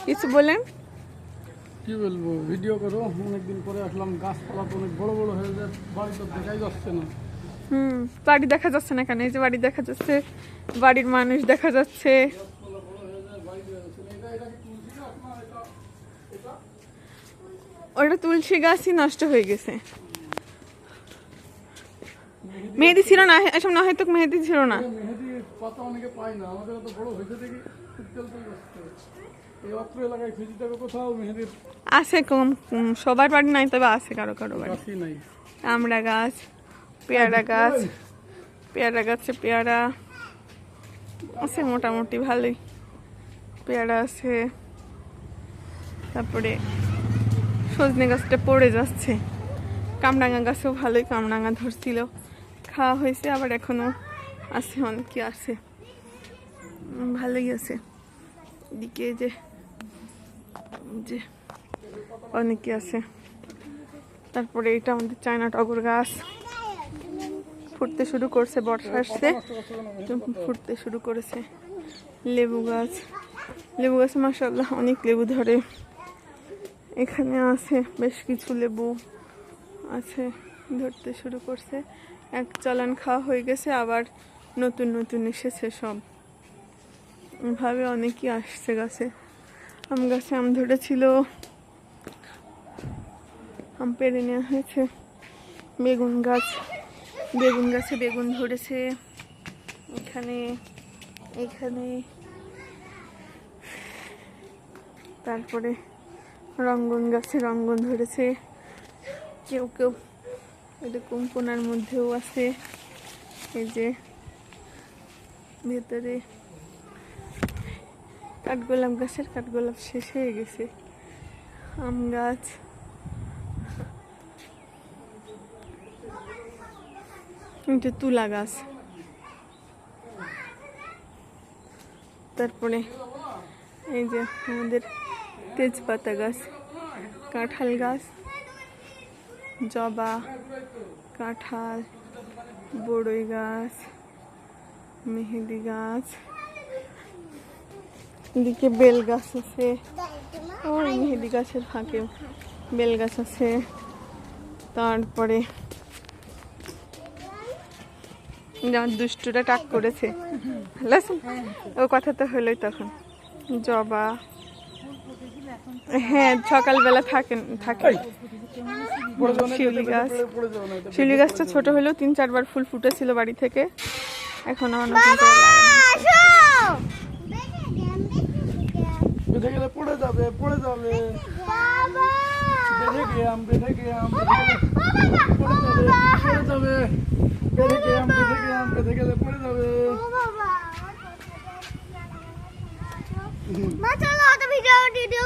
কিছু বলেন। কি বলবো, ভিডিও করো, অনেকদিন পরে আসলাম। গাছপালা তো অনেক বড় বড় হয়ে যায়, বাড়ি তো দেখাই যাচ্ছে না। বাড়ি দেখা যাচ্ছে না কেন? এই যে বাড়ি দেখা যাচ্ছে, বাড়ির মানুষ দেখা যাচ্ছে। গাছপালা বড় হয়ে যায়, বাড়ি দেখা যাচ্ছে না। এটা কি তুলসী গাছ না? এটা ওটা তুলসী গাছই নষ্ট হয়ে গেছে। মেহেদি ছিল না, এসব না হয়তো মেহেদি ছিল না। মেহেদি পাতা অনেকে পায় না, আমাদের তো বড় হয়েছে দেখি উজ্জ্বল যাচ্ছে। এই অত্র এলাকায় খুঁজি যাবে কোথাও মেহেদির আছে কম, সবার বাড়ি নাই, তবে আছে কারো কারো বাড়ি। গাছই নাই। আমড়া গাছ, পেয়ারা গাছ, পেয়ারা গাছে পেয়ারা আছে মোটামুটি ভালোই, পেয়ারা আছে। তারপরে সজনে গাছটা পড়ে যাচ্ছে। কামরাঙা গাছও ভালোই, কামরাঙা ধরছিল, খাওয়া হয়েছে, আবার এখনো আছে, অনেকে আছে, ভালোই আছে। এদিকে যে যে অনেকে আছে। তারপরে এটা আমাদের চায়না টগর গাছ ফুটতে শুরু করছে, বর্ষা আসছে, ফুটতে শুরু করেছে। লেবু গাছ, লেবু গাছে মাশাআল্লাহ অনেক লেবু ধরে। এখানে আছে বেশ কিছু লেবু আছে, ধরতে শুরু করছে। এক চালান খাওয়া হয়ে গেছে, আবার নতুন নতুন এসেছে সব, এভাবে অনেকই আসছে গাছে। আম গাছে আম ধরেছিল, আম পেড়ে নেওয়া হয়েছে। বেগুন গাছ, বেগুন গাছে বেগুন ধরেছে। এখানে এখানে তারপরে রঙ্গন গাছে রঙ্গন ধরেছে। কেউ কেউ এরকম কোনার মধ্যেও আছে। এই যে ভেতরে কাঠগোলাপ গাছের কাঠগোলাপ শেষ হয়ে গেছে। আম গাছ, কিন্তু তুলা গাছ, তারপরে এই যে আমাদের তেজপাতা গাছ, কাঁঠাল গাছ, জবা, কাঁঠাল, বড়ই গাছ, মেহেদি গাছ, এদিকে বেল গাছ আছে। ওই মেহেদি গাছের ফাঁকে বেল গাছ আছে। তারপরে যেমন দুষ্টুটা টাক করেছে, ভালো আছে? ও কথা তো হলোই তখন। জবা, হ্যাঁ সকালবেলা থাকে থাকে। শিউলি গাছ, শিউলি গাছটা ছোট হলেও 3-4 বার ফুল ফুটেছিল বাড়ি থেকে, এখন আমার নতুন করে লাগানো। বেঁধে গেলে পড়ে যাবে, পড়ে যাবে। বেঁধে গেলাম, বেঁধে গেলাম, পড়ে যাবে। বেঁধে গেলাম, বেঁধে গেলাম, বেঁধে গেলে পড়ে যাবে। মা চলো, ভিডিও